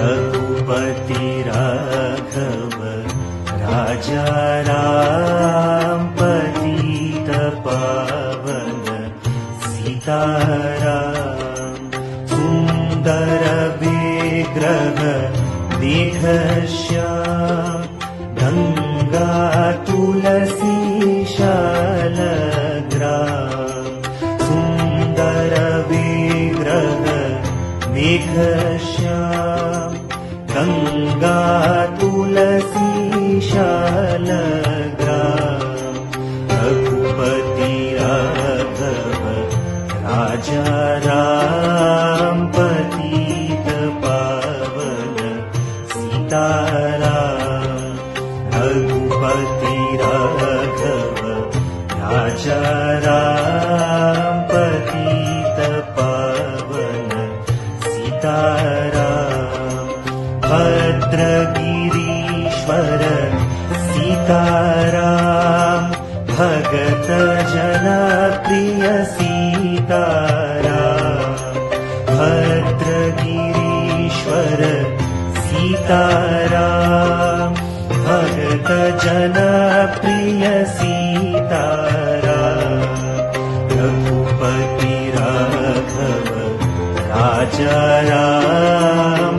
रघुपति राघव राजा राम पतित पावन सीताराम सुंदर विग्रह देख श्याम गंगा तुलसी शालग्राम सुंदर विग्रह देख श्याम गंगा तुलसी शालग्राम रघुपति राघव राजा राम पतित पावन सीताराम रघुपति राघव राजा राम पतित पावन सीताराम भद्रगिरीश्वर सीताराम भगत जन प्रिय सीताराम भद्रगिरीश्वर सीताराम भगत जन प्रिय सीताराम रघुपति राघव राजा राम